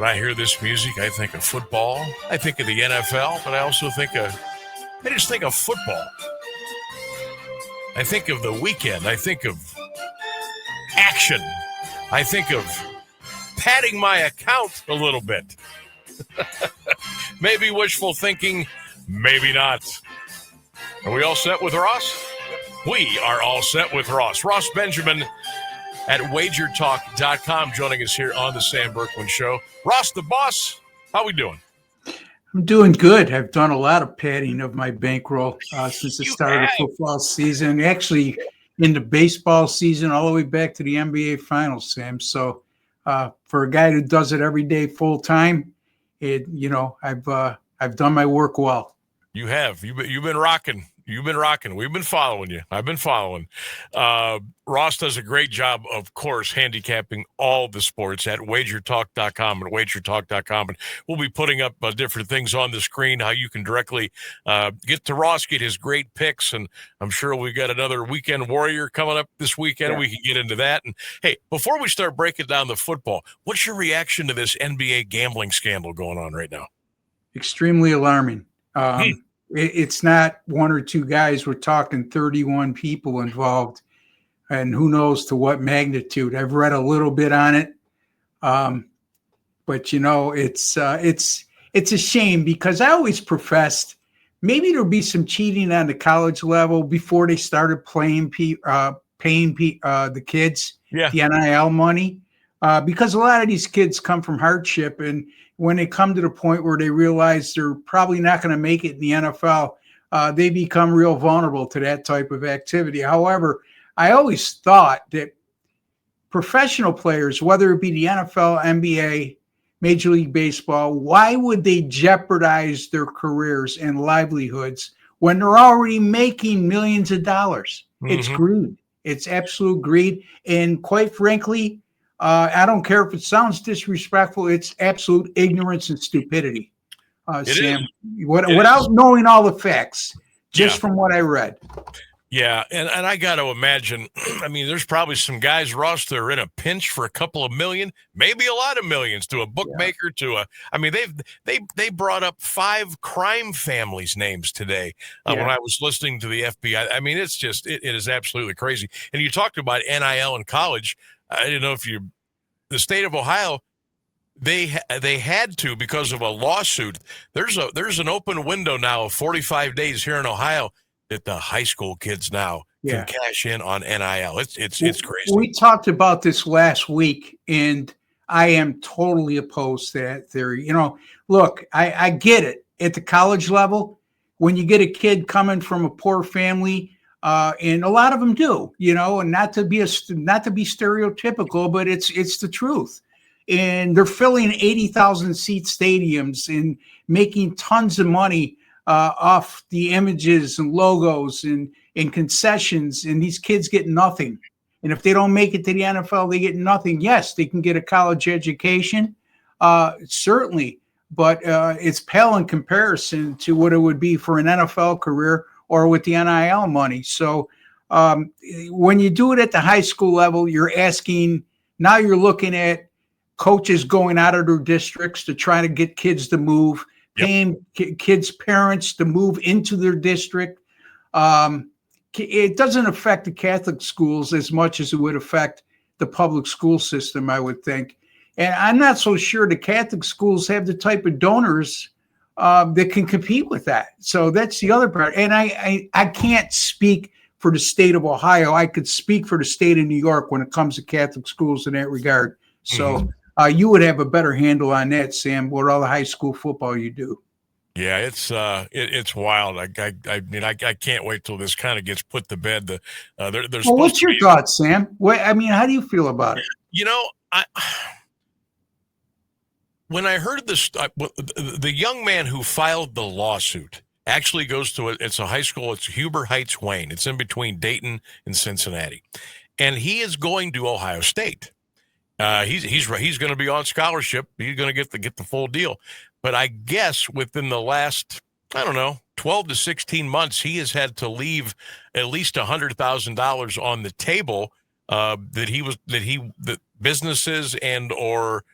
When I hear this music, I think of football. I think of the NFL, but I also I just think of football. I think of the weekend. I think of action. I think of padding my account a little bit. Maybe wishful thinking, maybe not. Are we all set with Ross? We are all set with Ross. Ross Benjamin at wagertalk.com joining us here on the Sam Bourquin Show. Ross, the boss, how we doing? I'm doing good. I've done a lot of padding of my bankroll since the start of the football season. Actually, in the baseball season, all the way back to the NBA Finals, Sam. So, for a guy who does it every day full time, I've done my work well. You have. You've been rocking. You've been rocking. We've been following you. I've been following. Ross does a great job, of course, handicapping all the sports at wagertalk.com and wagertalk.com. And we'll be putting up different things on the screen, how you can directly get to Ross, get his great picks. And I'm sure we got another Weekend Warrior coming up this weekend. Yeah. We can get into that. And, hey, before we start breaking down the football, what's your reaction to this NBA gambling scandal going on right now? Extremely alarming. It's not one or two guys. We're talking 31 people involved, and who knows to what magnitude. I've read a little bit on it, but it's a shame because I always professed maybe there'll be some cheating on the college level before they started paying the kids the NIL money, because a lot of these kids come from hardship, and when they come to the point where they realize they're probably not going to make it in the NFL, they become real vulnerable to that type of activity. However, I always thought that professional players, whether it be the NFL, NBA, Major League Baseball, why would they jeopardize their careers and livelihoods when they're already making millions of dollars? Mm-hmm. It's greed. It's absolute greed. And quite frankly, I don't care if it sounds disrespectful. It's absolute ignorance and stupidity, Sam. Without knowing all the facts, just from what I read. Yeah, and I got to imagine, I mean, there's probably some guys, Ross, that are in a pinch for a couple of million, maybe a lot of millions to a bookmaker, they brought up 5 crime families' names today when I was listening to the FBI. I mean, it's just, it is absolutely crazy. And you talked about NIL in college. I didn't know if the state of Ohio, they had to, because of a lawsuit. There's an open window now of 45 days here in Ohio that the high school kids now can cash in on NIL. It's crazy. We talked about this last week, and I am totally opposed to that theory. Look, I get it at the college level when you get a kid coming from a poor family. And a lot of them do, and not to be stereotypical, but it's the truth. And they're filling 80,000 seat stadiums and making tons of money off the images and logos and concessions. And these kids get nothing. And if they don't make it to the NFL, they get nothing. Yes, they can get a college education, certainly, but it's pale in comparison to what it would be for an NFL career or with the NIL money. So when you do it at the high school level, you're looking at coaches going out of their districts to try to get kids to move, paying kids' parents to move into their district. It doesn't affect the Catholic schools as much as it would affect the public school system, I would think. And I'm not so sure the Catholic schools have the type of donors that can compete with that. So that's the other part. And I can't speak for the state of Ohio. I could speak for the state of New York when it comes to Catholic schools in that regard. So you would have a better handle on that, Sam, with all the high school football you do. Yeah, it's wild. I can't wait till this kind of gets put to bed. What's your thoughts, Sam? How do you feel about it? When I heard this, the young man who filed the lawsuit actually goes to it's a high school. It's Huber Heights, Wayne. It's in between Dayton and Cincinnati, and he is going to Ohio State. He's going to be on scholarship. He's going to get the full deal. But I guess within the last, 12 to 16 months, he has had to leave at least $100,000 on the table that businesses and or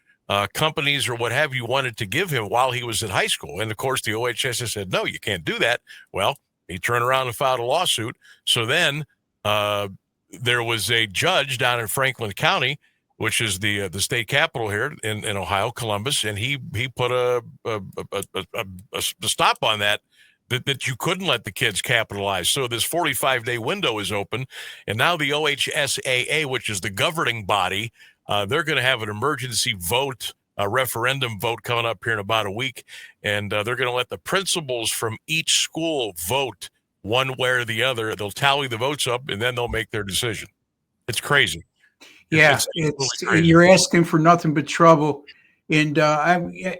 companies or what have you wanted to give him while he was in high school. And of course, the OHS has said, no, you can't do that. Well, he turned around and filed a lawsuit. So then there was a judge down in Franklin County, which is the state capital here in Ohio, Columbus, and he put a stop on that you couldn't let the kids capitalize. So this 45-day window is open, and now the OHSAA, which is the governing body, they're going to have an emergency vote, a referendum vote coming up here in about a week, and they're going to let the principals from each school vote one way or the other. They'll tally the votes up, and then they'll make their decision. It's crazy. Yeah, it's you're asking for nothing but trouble. And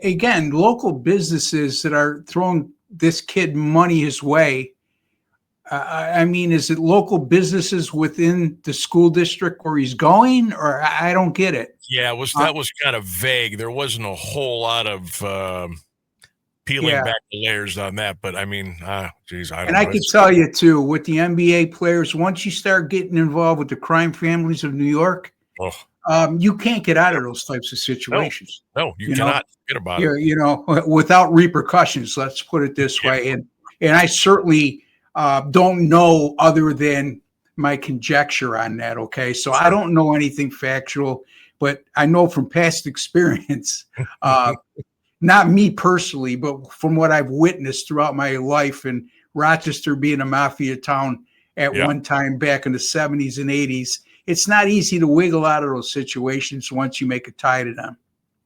again, local businesses that are throwing this kid money his way. I mean, is it local businesses within the school district where he's going, or I don't get it? Yeah, that was kind of vague. There wasn't a whole lot of peeling back the layers on that, but I mean, geez, I don't know. I can tell you too, with the NBA players, once you start getting involved with the crime families of New York, you can't get out of those types of situations. No, you cannot forget about it. You know, without repercussions. Let's put it this way, and I certainly don't know other than my conjecture on that. Okay, so I don't know anything factual, but I know from past experience. Not me personally, but from what I've witnessed throughout my life, and Rochester being a mafia town at one time back in the 70s and 80s, it's not easy to wiggle out of those situations once you make a tie to them.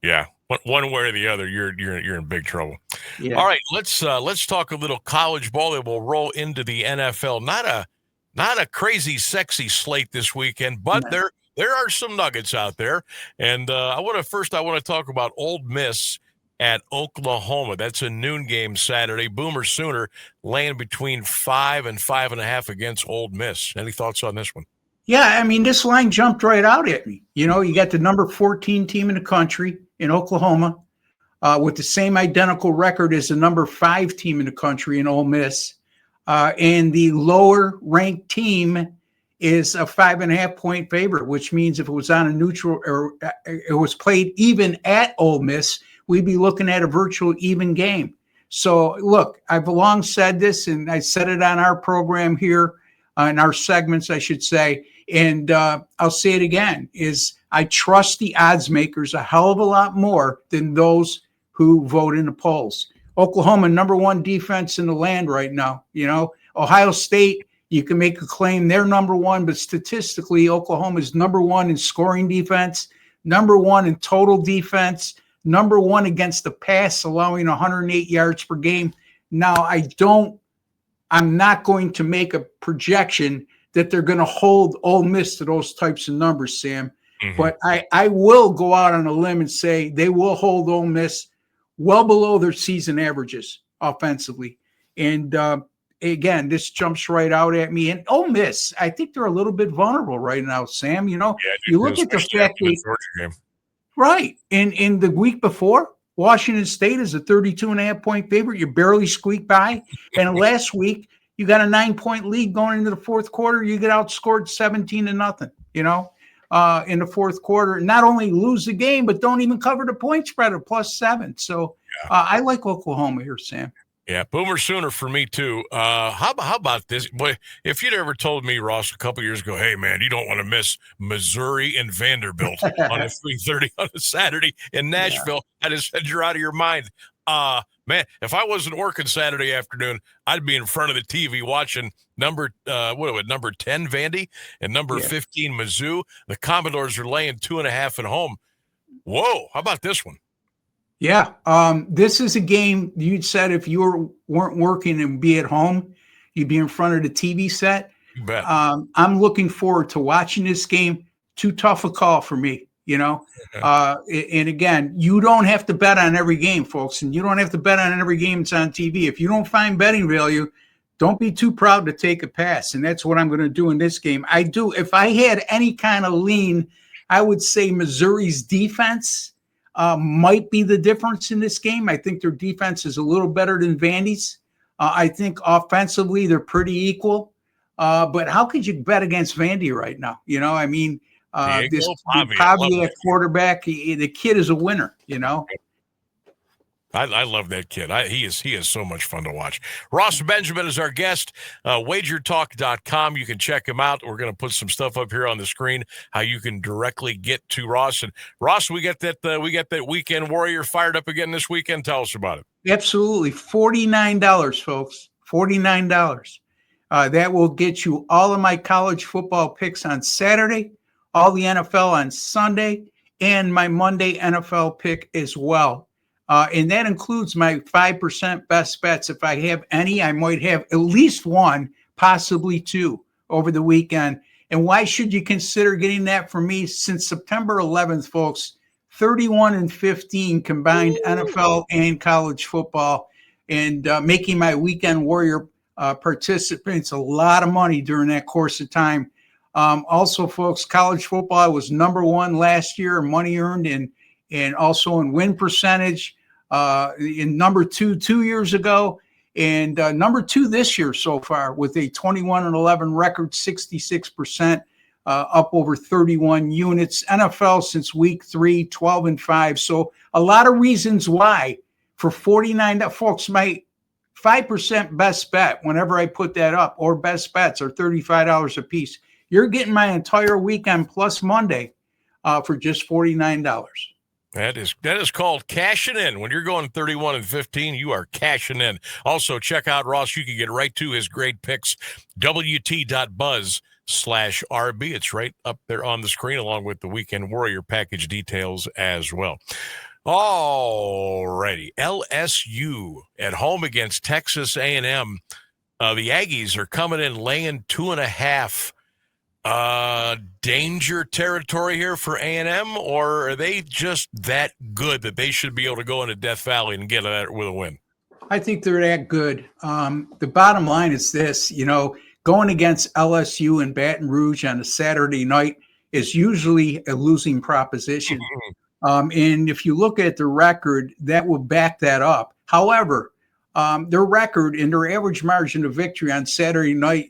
Yeah, one way or the other, you're in big trouble. Yeah. All right, let's talk a little college ball, and we'll roll into the NFL. Not a crazy, sexy slate this weekend, but there are some nuggets out there, and I want to talk about Ole Miss at Oklahoma. That's a noon game Saturday. Boomer Sooner laying between 5 and 5.5 against Ole Miss. Any thoughts on this one? Yeah, I mean, this line jumped right out at me. You know, you got the number 14 team in the country in Oklahoma with the same identical record as the number 5 team in the country in Ole Miss. And the lower ranked team is a 5.5 point favorite, which means if it was on a neutral or it was played even at Ole Miss, we'd be looking at a virtual even game. So, look, I've long said this, and I said it on our program here, in our segments, I should say, and I'll say it again, is I trust the odds makers a hell of a lot more than those who vote in the polls. Oklahoma, number 1 defense in the land right now. You know, Ohio State, you can make a claim they're number 1, but statistically, Oklahoma is number 1 in scoring defense, number 1 in total defense, number 1 against the pass, allowing 108 yards per game. Now, I'm not going to make a projection that they're going to hold Ole Miss to those types of numbers, Sam. Mm-hmm. But I will go out on a limb and say they will hold Ole Miss well below their season averages offensively. And again, this jumps right out at me. And Ole Miss, I think they're a little bit vulnerable right now, Sam. You know, you look at the fact that right. In the week before, Washington State is a 32.5 point favorite. You barely squeak by. And last week, you got a 9-point lead going into the fourth quarter. You get outscored 17-0, you know, in the fourth quarter. Not only lose the game, but don't even cover the point spread of +7. So I like Oklahoma here, Sam. Yeah, Boomer Sooner for me too. How about this? Boy, if you'd ever told me, Ross, a couple years ago, hey man, you don't want to miss Missouri and Vanderbilt on a 3:30 on a Saturday in Nashville, I'd have said you're out of your mind. Man, if I wasn't working Saturday afternoon, I'd be in front of the TV watching number 10 Vandy and number 15 Mizzou. The Commodores are laying 2.5 at home. Whoa, how about this one? Yeah, this is a game you'd said if you weren't working and be at home, you'd be in front of the TV set. You bet. I'm looking forward to watching this game. Too tough a call for me, you know. And again, you don't have to bet on every game, folks, and you don't have to bet on every game that's on TV. If you don't find betting value, don't be too proud to take a pass, and that's what I'm going to do in this game. I do. If I had any kind of lean, I would say Missouri's defense might be the difference in this game. I think their defense is a little better than Vandy's. I think offensively they're pretty equal. But how could you bet against Vandy right now? You know, I mean, This Diego Pavia, Pavia quarterback, the kid is a winner, you know. I love that kid. He is so much fun to watch. Ross Benjamin is our guest. Wagertalk.com. You can check him out. We're going to put some stuff up here on the screen how you can directly get to Ross. And Ross, we got that Weekend Warrior fired up again this weekend. Tell us about it. Absolutely, $49, folks. $49. That will get you all of my college football picks on Saturday, all the NFL on Sunday, and my Monday NFL pick as well. And that includes my 5% best bets. If I have any, I might have at least one, possibly two over the weekend. And why should you consider getting that from me? Since September 11th, folks, 31-15 combined NFL and college football, and making my Weekend Warrior participants a lot of money during that course of time. Also, folks, college football was number one last year in money earned and also in win percentage. In number 2 years ago, and number 2 this year so far with a 21-11 record, 66%, up over 31 units. NFL since week 3, 12-5. So a lot of reasons why for $49, folks. My 5% best bet, whenever I put that up, or best bets are $35 a piece. You're getting my entire weekend plus Monday for just $49. That is called cashing in. When you're going 31-15, you are cashing in. Also, check out Ross. You can get right to his great picks, wt.buzz/RB. It's right up there on the screen, along with the Weekend Warrior package details as well. All righty. LSU at home against Texas A&M. The Aggies are coming in laying 2.5. Danger territory here for A&M, or are they just that good that they should be able to go into Death Valley and get it with a win? I think they're that good. The bottom line is this, going against LSU in Baton Rouge on a Saturday night is usually a losing proposition. And if you look at the record, that will back that up. However, their record and their average margin of victory on Saturday night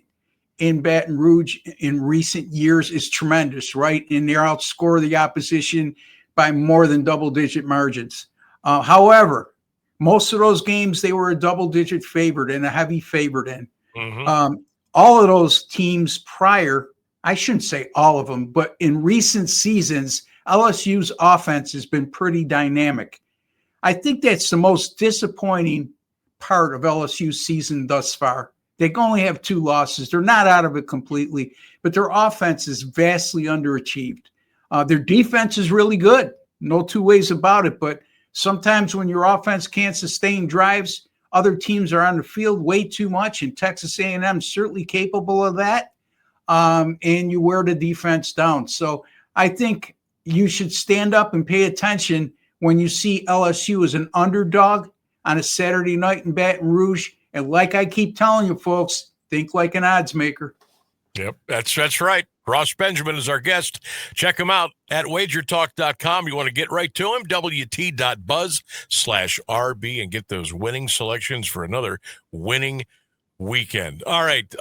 in Baton Rouge in recent years is tremendous, right? And they outscore the opposition by more than double-digit margins. However, most of those games, they were a double-digit favorite and a heavy favorite in. All of those teams prior, I shouldn't say all of them, but in recent seasons, LSU's offense has been pretty dynamic. I think that's the most disappointing part of LSU's season thus far. They only have 2 losses. They're not out of it completely, but their offense is vastly underachieved. Their defense is really good. No two ways about it. But sometimes when your offense can't sustain drives, other teams are on the field way too much, and Texas A&M is certainly capable of that. And you wear the defense down. So I think you should stand up and pay attention when you see LSU as an underdog on a Saturday night in Baton Rouge. And like I keep telling you, folks, think like an odds maker. Yep, that's right. Ross Benjamin is our guest. Check him out at wagertalk.com. You want to get right to him, wt.buzz/RB, and get those winning selections for another winning weekend. All right.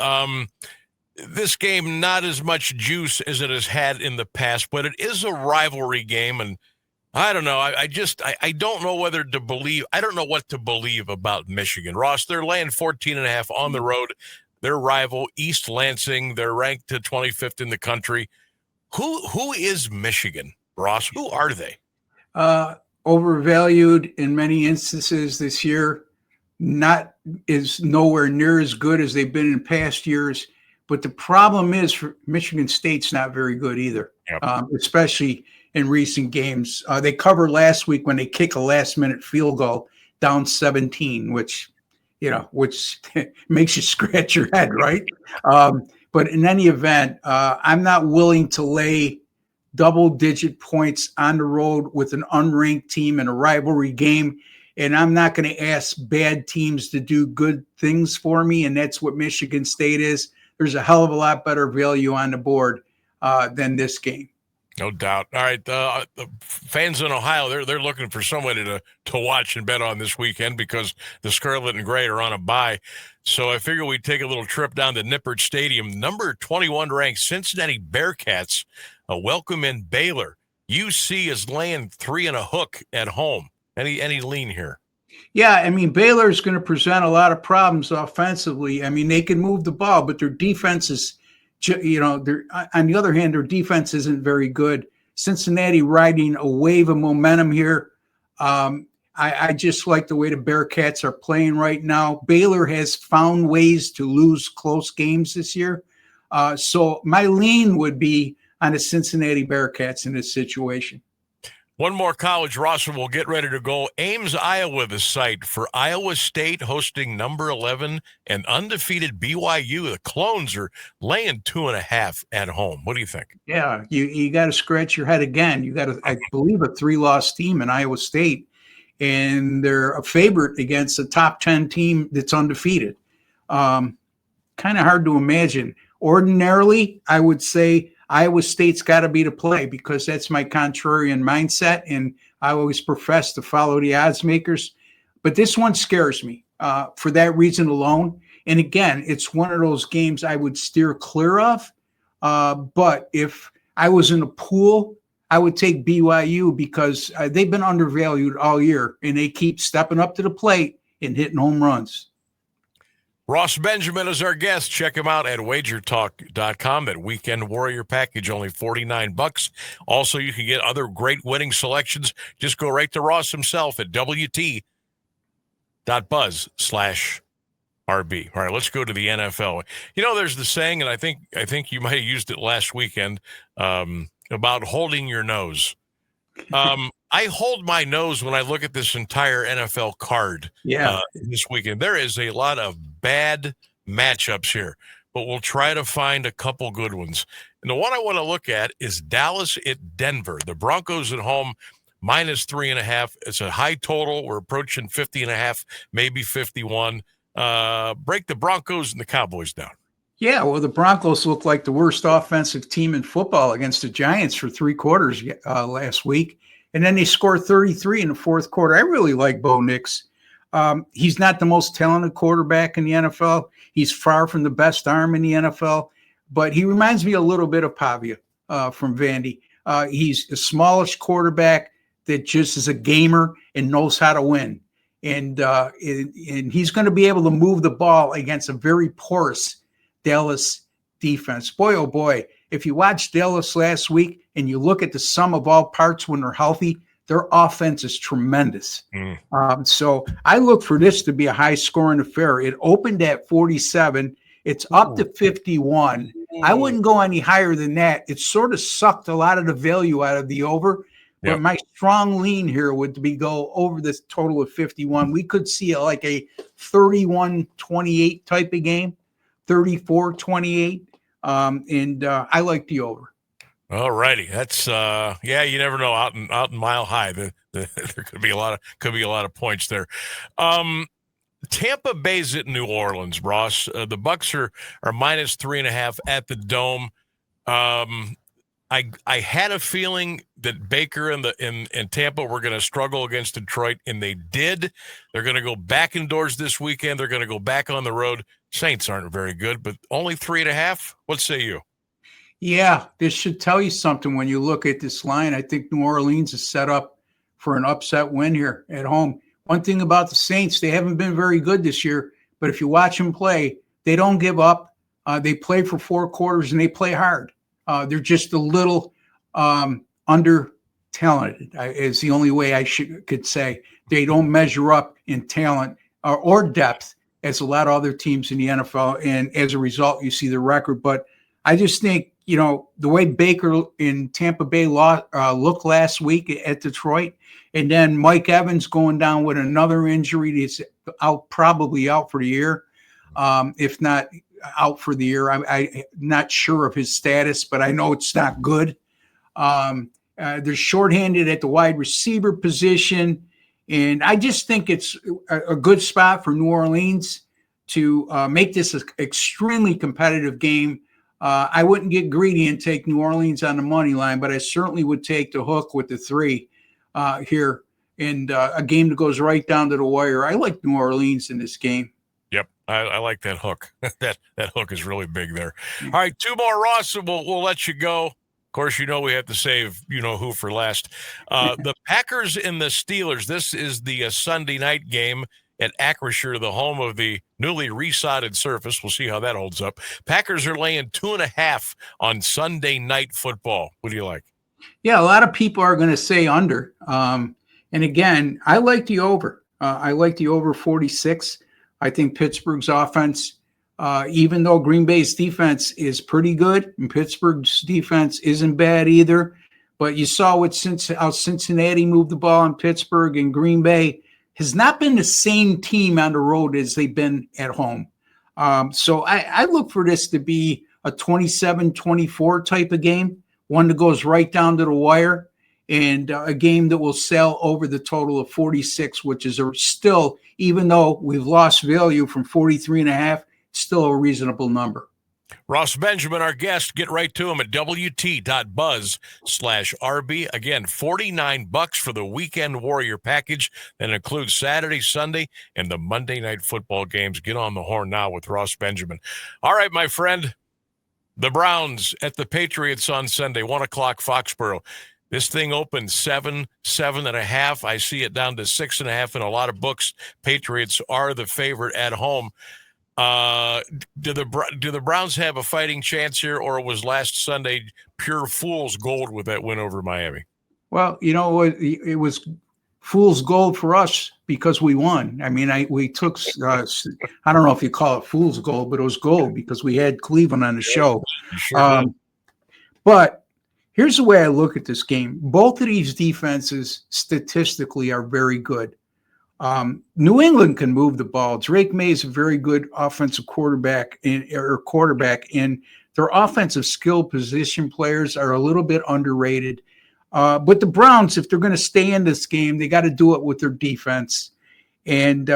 This game, not as much juice as it has had in the past, but it is a rivalry game, and I don't know. I don't know whether to believe. I don't know what to believe about Michigan. Ross, they're laying 14.5 on the road. Their rival, East Lansing, they're ranked to 25th in the country. Who is Michigan, Ross? Who are they? Overvalued in many instances this year. Is nowhere near as good as they've been in past years. But the problem is, for Michigan State's not very good either, especially in recent games. They covered last week when they kick a last-minute field goal down 17, which makes you scratch your head, right? But in any event, I'm not willing to lay double-digit points on the road with an unranked team in a rivalry game, and I'm not going to ask bad teams to do good things for me, and that's what Michigan State is. There's a hell of a lot better value on the board than this game. No doubt. All right, the fans in Ohio, they're looking for somebody to watch and bet on this weekend because the Scarlet and Gray are on a bye. So I figure we'd take a little trip down to Nippert Stadium. Number 21 ranked Cincinnati Bearcats welcome in Baylor. UC is laying 3 and a hook at home. Any lean here? Yeah, I mean, Baylor is going to present a lot of problems offensively. I mean, they can move the ball, but their defense is, on the other hand, their defense isn't very good. Cincinnati riding a wave of momentum here. I just like the way the Bearcats are playing right now. Baylor has found ways to lose close games this year. So my lean would be on the Cincinnati Bearcats in this situation. One more college roster. We'll get ready to go. Ames, Iowa, the site for Iowa State hosting number 11 and undefeated BYU. The Clones are laying 2.5 at home. What do you think? Yeah, you got to scratch your head again. You got I believe, a 3-loss team in Iowa State, and they're a favorite against a top 10 team that's undefeated. Kind of hard to imagine. Ordinarily, I would say Iowa State's got to be the play because that's my contrarian mindset, and I always profess to follow the odds makers. But this one scares me for that reason alone. And again, it's one of those games I would steer clear of. But if I was in a pool, I would take BYU because they've been undervalued all year, and they keep stepping up to the plate and hitting home runs. Ross Benjamin is our guest. Check him out at wagertalk.com. That Weekend Warrior package, only $49. Also, you can get other great winning selections. Just go right to Ross himself at wt.buzz/RB. All right, let's go to the NFL. You know, there's the saying, and I think you might have used it last weekend, about holding your nose. I hold my nose when I look at this entire NFL card this weekend. There is a lot of bad matchups here, but we'll try to find a couple good ones. And the one I want to look at is Dallas at Denver. The Broncos at home, -3.5. It's a high total. We're approaching 50.5, maybe 51. Break the Broncos and the Cowboys down. Yeah, well, the Broncos look like the worst offensive team in football against the Giants for 3 quarters last week. And then they scored 33 in the fourth quarter. I really like Bo Nix. He's not the most talented quarterback in the NFL. He's far from the best arm in the NFL, but he reminds me a little bit of Pavia from Vandy. He's a smallish quarterback that just is a gamer and knows how to win. And he's going to be able to move the ball against a very porous Dallas defense. Boy, oh boy, if you watch Dallas last week and you look at the sum of all parts when they're healthy, their offense is tremendous. So I look for this to be a high-scoring affair. It opened at 47. It's up to 51. I wouldn't go any higher than that. It sort of sucked a lot of the value out of the over. But my strong lean here would be go over this total of 51. We could see like a 31-28 type of game, 34-28. And I like the over. All righty, that's you never know. Out in Mile High, there could be a lot of points there. Tampa Bay's at New Orleans, Ross. The Bucks are -3.5 at the Dome. I had a feeling that Baker and Tampa were going to struggle against Detroit, and they did. They're going to go back indoors this weekend. They're going to go back on the road. Saints aren't very good, but only 3.5. What say you? Yeah, this should tell you something when you look at this line. I think New Orleans is set up for an upset win here at home. One thing about the Saints, they haven't been very good this year, but if you watch them play, they don't give up. They play for 4 quarters, and they play hard. They're just a little under-talented, is the only way I could say. They don't measure up in talent or depth as a lot of other teams in the NFL, and as a result, you see the record. But I just think, the way Baker in Tampa Bay looked last week at Detroit, and then Mike Evans going down with another injury that's probably out for the year, if not out for the year. I'm not sure of his status, but I know it's not good. They're shorthanded at the wide receiver position, and I just think it's a good spot for New Orleans to make this an extremely competitive game. I wouldn't get greedy and take New Orleans on the money line, but I certainly would take the hook with the 3 here, and a game that goes right down to the wire. I like New Orleans in this game. Yep, I like that hook. that hook is really big there. All right, 2 more, Ross, and we'll let you go. Of course, we have to save who for last. The Packers and the Steelers. This is the Sunday night game at Acrisure, the home of the newly resodded surface. We'll see how that holds up. Packers are laying 2.5 on Sunday Night Football. What do you like? Yeah, a lot of people are going to say under. And again, I like the over. I like the over 46. I think Pittsburgh's offense, even though Green Bay's defense is pretty good, and Pittsburgh's defense isn't bad either. But you saw how Cincinnati moved the ball in Pittsburgh, and Green Bay has not been the same team on the road as they've been at home. So I look for this to be a 27-24 type of game, one that goes right down to the wire, and a game that will sell over the total of 46, which is still, even though we've lost value from 43.5, still a reasonable number. Ross Benjamin, our guest. Get right to him at wt.buzz/RB. Again, $49 for the Weekend Warrior package. That includes Saturday, Sunday, and the Monday Night Football games. Get on the horn now with Ross Benjamin. All right, my friend. The Browns at the Patriots on Sunday, 1 o'clock Foxborough. This thing opened 7.5. I see it down to 6.5 in a lot of books. Patriots are the favorite at home. Do the Browns have a fighting chance here, or was last Sunday pure fool's gold with that win over Miami? Well, it was fool's gold for us because we won. I mean, we took, I don't know if you call it fool's gold, but it was gold because we had Cleveland on the show. Sure but here's the way I look at this game. Both of these defenses statistically are very good. New England can move the ball. Drake May is a very good offensive quarterback, and their offensive skill position players are a little bit underrated. But the Browns, if they're going to stay in this game, they got to do it with their defense. And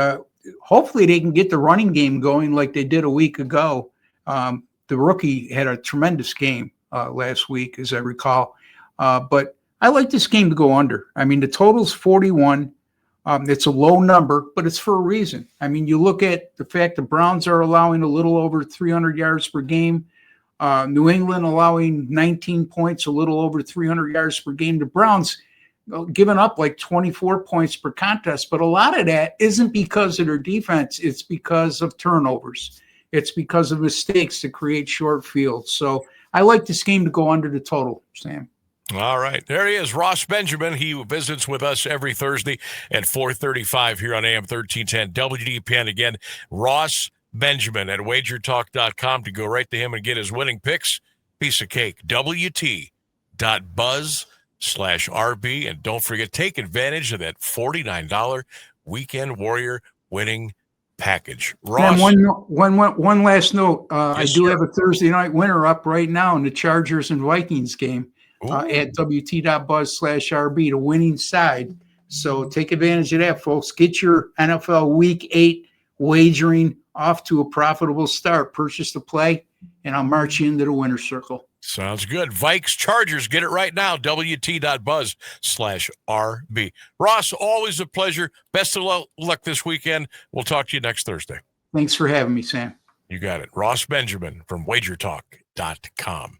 hopefully they can get the running game going like they did a week ago. The rookie had a tremendous game last week, as I recall. But I like this game to go under. I mean, the total's 41. It's a low number, but it's for a reason. I mean, you look at the fact the Browns are allowing a little over 300 yards per game. New England allowing 19 points, a little over 300 yards per game. The Browns giving up like 24 points per contest, but a lot of that isn't because of their defense. It's because of turnovers. It's because of mistakes to create short fields. So I like this game to go under the total, Sam. All right. There he is, Ross Benjamin. He visits with us every Thursday at 4:35 here on AM 1310 WDPN. Again, Ross Benjamin at wagertalk.com to go right to him and get his winning picks. Piece of cake. WT.buzz/RB. And don't forget, take advantage of that $49 Weekend Warrior winning package. Ross. And one last note. Yes, I do sir. have a Thursday night winner up right now in the Chargers and Vikings game at WT.buzz/RB, the winning side. So take advantage of that, folks. Get your NFL Week 8 wagering off to a profitable start. Purchase the play, and I'll march you into the winner's circle. Sounds good. Vikes, Chargers, get it right now. WT.buzz/RB. Ross, always a pleasure. Best of luck this weekend. We'll talk to you next Thursday. Thanks for having me, Sam. You got it. Ross Benjamin from wagertalk.com.